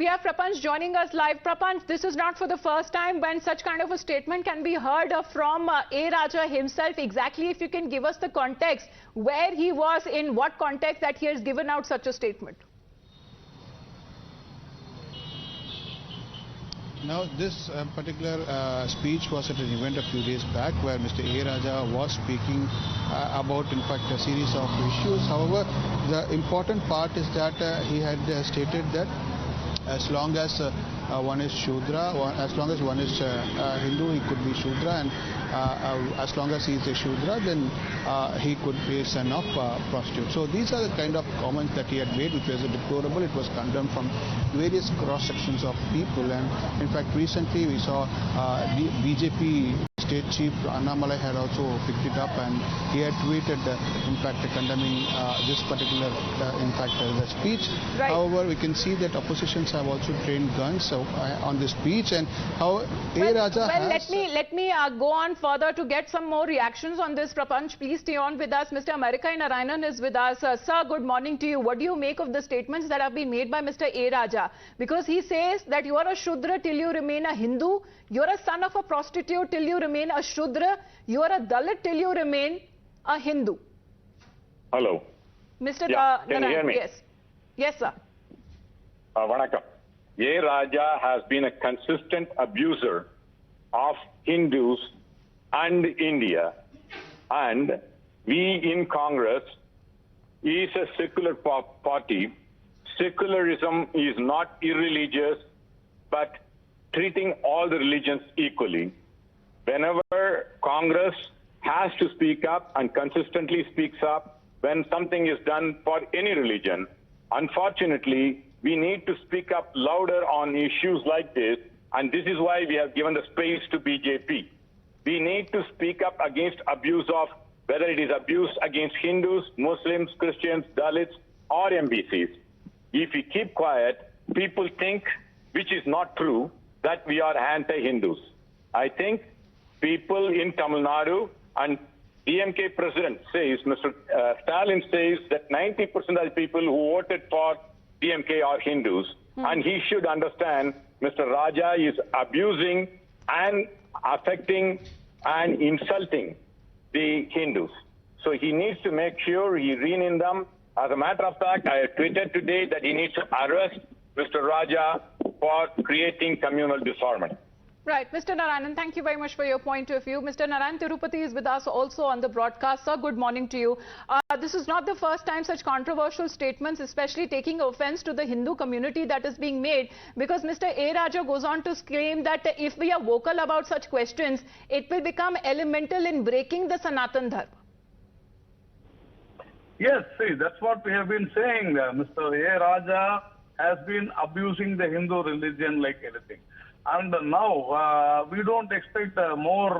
We have Prapanch joining us live. Prapanch, this is not for the first time when such kind of a statement can be heard from A. Raja himself. Exactly, if you can give us the context, where he was, in what context that he has given out such a statement. Now, this particular speech was at an event a few days back where Mr. A. Raja was speaking about, in fact, a series of issues. However, the important part is that he had stated that as long as one is Shudra, as long as one is Hindu, he could be Shudra, and as long as he is a Shudra, then he could be a son of prostitute. So these are the kind of comments that he had made, which was deplorable. It was condemned from various cross-sections of people, and in fact recently we saw BJP State Chief Annamalai had also picked it up, and he had tweeted in fact condemning this particular in fact the speech. Right. However, we can see that oppositions have also trained guns on this speech, and how A. Raja has... Let me go on further to get some more reactions on this. Prapanch, please stay on with us. Mr. Americai Narayan is with us. Sir, good morning to you. What do you make of the statements that have been made by Mr. A. Raja? Because he says that you are a Shudra till you remain a Hindu, you are a son of a prostitute till you remain a Shudra, you are a Dalit till you remain a Hindu. Hello. Mr. Can you hear me? Yes. Yes, sir. Vanakkam. A. Raja has been a consistent abuser of Hindus and India, and we in Congress is a secular party. Secularism is not irreligious, but treating all the religions equally. Whenever Congress has to speak up and consistently speaks up when something is done for any religion, unfortunately, we need to speak up louder on issues like this, and this is why we have given the space to BJP. We need to speak up against abuse of, whether it is abuse against Hindus, Muslims, Christians, Dalits, or MBCs. If we keep quiet, people think, which is not true, that we are anti-Hindus. I think people in Tamil Nadu, and DMK president says, Mr. Stalin says that 90% of the people who voted for DMK are Hindus, and he should understand Mr. Raja is abusing and affecting and insulting the Hindus. So he needs to make sure he rein in them. As a matter of fact, I tweeted today that he needs to arrest Mr. Raja for creating communal disharmony. Right. Mr. Narayan, thank you very much for your point of view. Mr. Narayan Tirupati is with us also on the broadcast. Sir, good morning to you. This is not the first time such controversial statements, especially taking offense to the Hindu community, that is being made, because Mr. A. Raja goes on to claim that if we are vocal about such questions, it will become elemental in breaking the Sanatan Dharma. Yes, see, that's what we have been saying. Mr. A. Raja has been abusing the Hindu religion like anything. And now we don't expect more,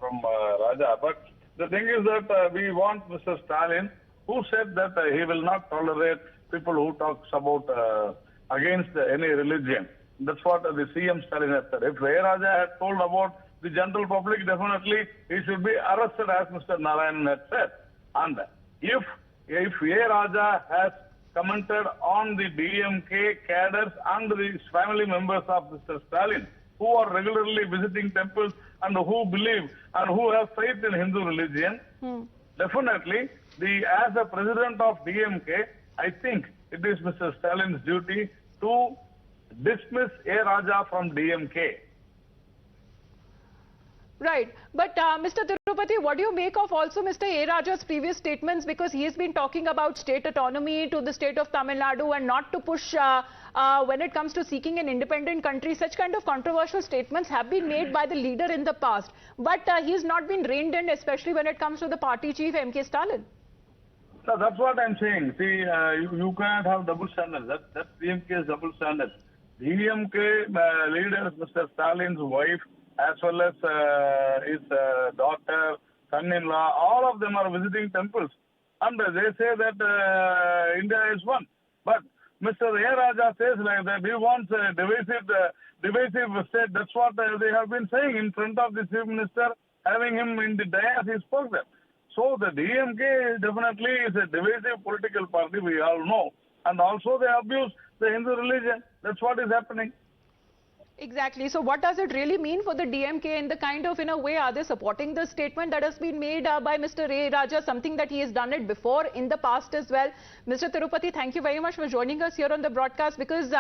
from Raja. But the thing is that we want Mr. Stalin, who said that he will not tolerate people who talks about against any religion. That's what the CM Stalin has said. If A. Raja had told about the general public, definitely he should be arrested, as Mr. Narayan had said. And if A. Raja has commented on the DMK cadres and the family members of Mr. Stalin, who are regularly visiting temples and who believe and who have faith in Hindu religion, definitely, as a president of DMK, I think it is Mr. Stalin's duty to dismiss A. Raja from DMK. Right. But Mr. Tirupati, what do you make of also Mr. A. Raja's previous statements? Because he has been talking about state autonomy to the state of Tamil Nadu and not to push when it comes to seeking an independent country. Such kind of controversial statements have been made by the leader in the past. But he has not been reined in, especially when it comes to the party chief, M.K. Stalin. So that's what I'm saying. See, you can't have double standards. That's DMK's double standards. DMK leaders, Mr. Stalin's wife, as well as his daughter, son-in-law, all of them are visiting temples. And they say that India is one. But Mr. A. Raja says like that he wants a divisive state. That's what they have been saying in front of the Chief Minister, having him in the dais, he spoke there. So the DMK definitely is a divisive political party, we all know. And also they abuse the Hindu religion. That's what is happening. Exactly. So what does it really mean for the DMK in the kind of, in a way, are they supporting the statement that has been made by Mr. A. Raja, something that he has done it before in the past as well? Mr. Tirupati, thank you very much for joining us here on the broadcast, because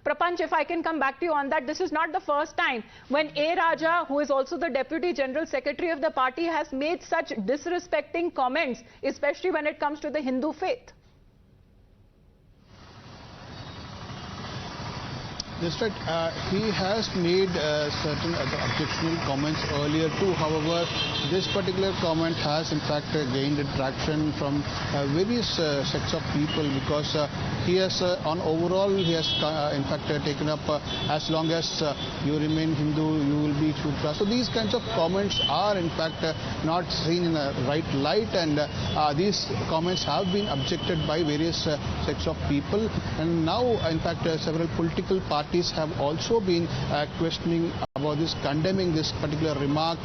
Prapanch, if I can come back to you on that, this is not the first time when A. Raja, who is also the Deputy General Secretary of the party, has made such disrespecting comments, especially when it comes to the Hindu faith. That's right. He has made certain other objectionable comments earlier too. However, this particular comment has in fact gained traction from various sects of people, because he has on overall he has in fact taken up as long as you remain Hindu, you will be Shudra. So these kinds of comments are in fact not seen in a right light, and these comments have been objected by various sects of people, and now in fact several political parties have also been questioning about this, condemning this particular remark,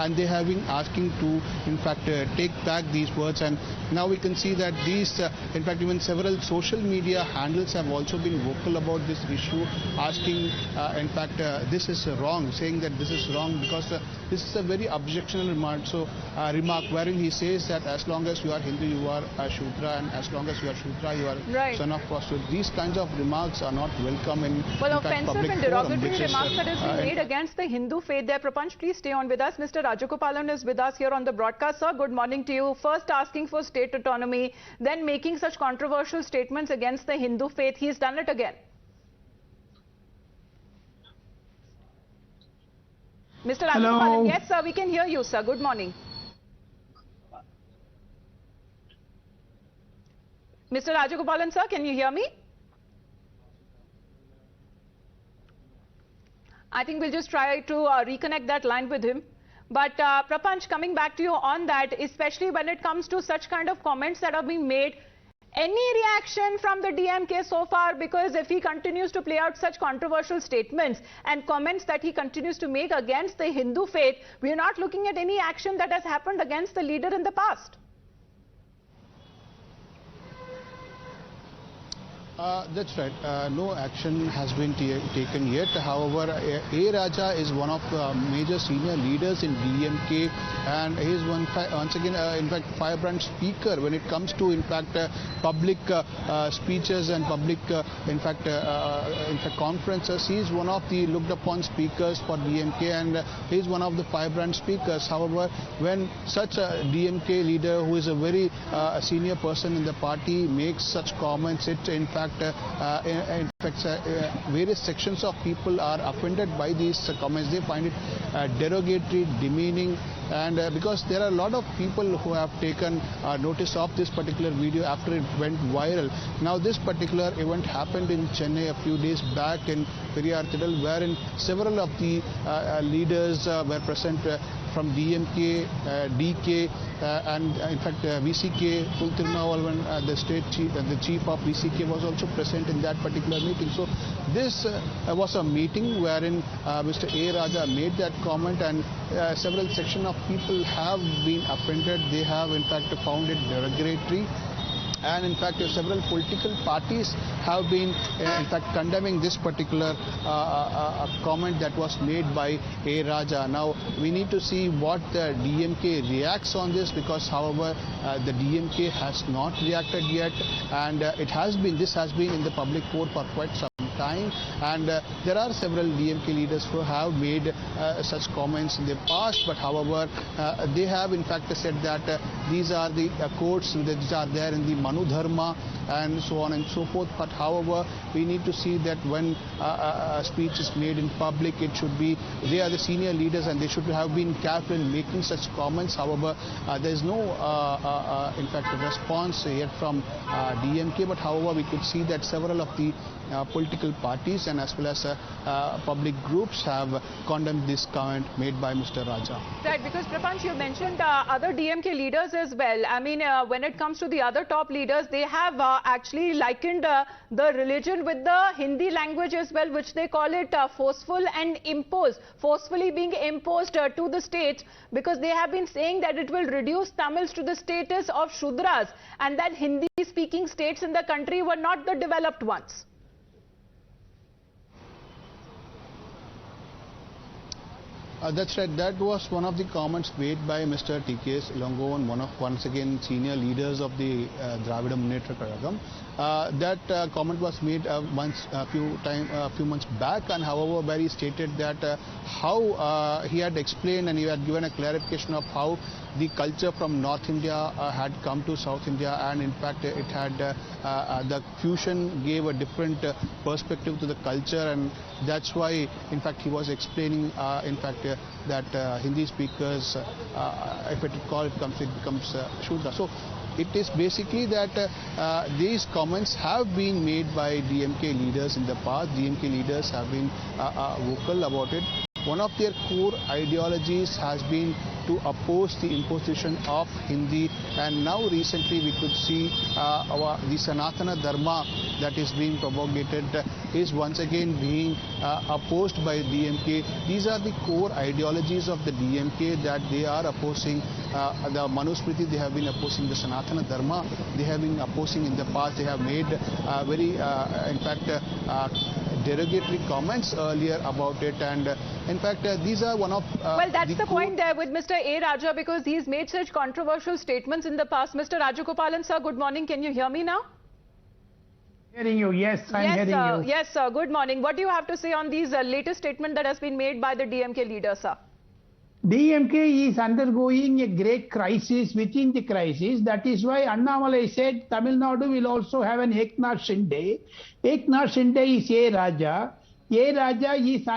and they have been asking to in fact take back these words. And now we can see that these in fact even several social media handles have also been vocal about this issue, asking in fact this is wrong, saying that this is wrong because this is a very objectionable remark. So remark wherein he says that as long as you are Hindu, you are a Shudra, and as long as you are Shudra, you are son of prostitute. These kinds of remarks are not welcome in well, in fact, offensive and derogatory remarks that has been made in against the Hindu faith there. Prapanch, please stay on with us. Mr. Rajagopalan is with us here on the broadcast. Sir, good morning to you. First asking for state autonomy, then making such controversial statements against the Hindu faith. He's done it again. Mr. Rajagopalan, yes sir, we can hear you sir. Good morning. Mr. Rajagopalan sir, can you hear me? I think we'll just try to reconnect that line with him. But Prapanch, coming back to you on that, especially when it comes to such kind of comments that are being made, any reaction from the DMK so far? Because if he continues to play out such controversial statements and comments that he continues to make against the Hindu faith, we are not looking at any action that has happened against the leader in the past. That's right. No action has been taken yet. However, A. Raja is one of the major senior leaders in DMK, and he is once again, in fact, firebrand speaker when it comes to, in fact, public speeches and public, in fact, conferences. He is one of the looked upon speakers for DMK, and he is one of the firebrand speakers. However, when such a DMK leader, who is a very senior person in the party, makes such comments, it in fact various sections of people are offended by these comments. They find it derogatory, demeaning, and because there are a lot of people who have taken notice of this particular video after it went viral. Now this particular event happened in Chennai a few days back in Periyar Thidal, wherein several of the leaders were present from DMK, DK, and in fact VCK, Tultirunavalan, the state chief, the chief of VCK was also present in that particular meeting. So this was a meeting wherein Mr. A. Raja made that comment, and several section of people have been offended. They have in fact found it derogatory. And in fact, several political parties have been, in fact, condemning this particular comment that was made by A. Raja. Now, we need to see what the DMK reacts on this, because, however, the DMK has not reacted yet, and this has been in the public fore for quite some time, and there are several DMK leaders who have made such comments in the past, but however they have in fact said that these are the quotes that are there in the Manu Dharma and so on and so forth. But however, we need to see that when a speech is made in public, it should be, they are the senior leaders and they should have been careful in making such comments. However, there is no in fact response yet from DMK, but however we could see that several of the political parties and as well as public groups have condemned this comment made by Mr. Raja. Right, because Prapanch, you mentioned other DMK leaders as well. I mean, when it comes to the other top leaders, they have actually likened the religion with the Hindi language as well, which they call it forceful and imposed, forcefully being imposed to the states, because they have been saying that it will reduce Tamils to the status of Shudras, and that Hindi-speaking states in the country were not the developed ones. That's right. That was one of the comments made by Mr. T.K. Longovan, once again senior leaders of the Dravida Munnetra Kazhagam. That comment was made a few months back, and however, where he stated that how he had explained and he had given a clarification of how the culture from North India had come to South India, and in fact it had the fusion gave a different perspective to the culture, and that's why in fact he was explaining that Hindi speakers, if it call it becomes Shudra. So it is basically that these comments have been made by DMK leaders in the past. DMK leaders have been vocal about it. One of their core ideologies has been to oppose the imposition of Hindi, and now recently we could see the Sanatana Dharma that is being propagated is once again being opposed by DMK. These are the core ideologies of the DMK, that they are opposing the Manusmriti, they have been opposing the Sanatana Dharma, they have been opposing in the past, they have made very derogatory comments earlier about it, and in fact these are one of well, that's the point there with Mr. A. Raja, because he's made such controversial statements in the past. Mr. Rajagopalan sir, good morning. Can you hear me now? Hearing you, yes, I'm hearing you. Yes, sir. Good morning. What do you have to say on these latest statement that has been made by the DMK leader, sir? DMK is undergoing a great crisis within the crisis. That is why Annamalai said Tamil Nadu will also have an Eknath Shinde. Eknath Shinde is A. Raja. A. Raja is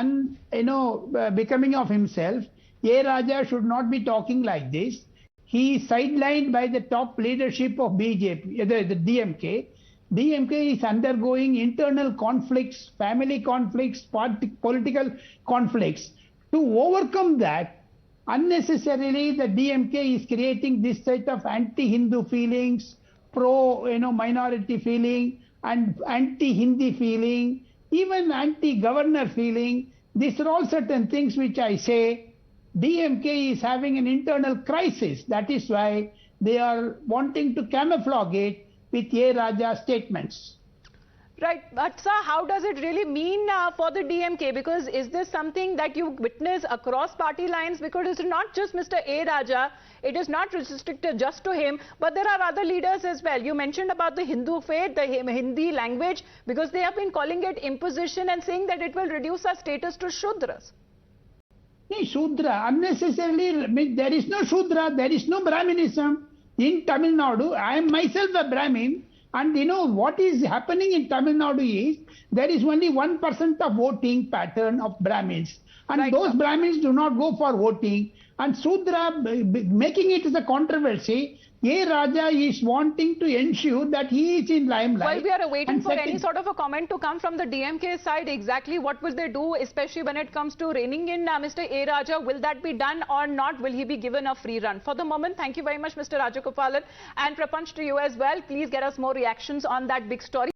becoming of himself. A. Raja should not be talking like this. He is sidelined by the top leadership of BJP, the DMK. DMK is undergoing internal conflicts, family conflicts, political conflicts. To overcome that, unnecessarily the DMK is creating this set of anti-Hindu feelings, pro-minority feeling, and anti-Hindi feeling, even anti-governor feeling. These are all certain things which I say DMK is having an internal crisis. That is why they are wanting to camouflage it with A. Raja statements. Right, but sir, how does it really mean for the DMK? Because is this something that you witness across party lines? Because it's not just Mr. A. Raja, it is not restricted just to him, but there are other leaders as well. You mentioned about the Hindu faith, the Hindi language, because they have been calling it imposition and saying that it will reduce our status to Shudras. Shudra, unnecessarily, there is no Shudra, there is no Brahminism in Tamil Nadu. I am myself a Brahmin. And what is happening in Tamil Nadu is there is only 1% of voting pattern of Brahmins. And right, those Brahmins do not go for voting. And Shudra, making it as a controversy, A. Raja is wanting to ensure that he is in limelight. Well, we are waiting for any sort of a comment to come from the DMK side. Exactly what will they do, especially when it comes to reining in Mr. A. Raja? Will that be done or not? Will he be given a free run? For the moment, thank you very much, Mr. Rajagopalan. And Prapanch, to you as well. Please get us more reactions on that big story.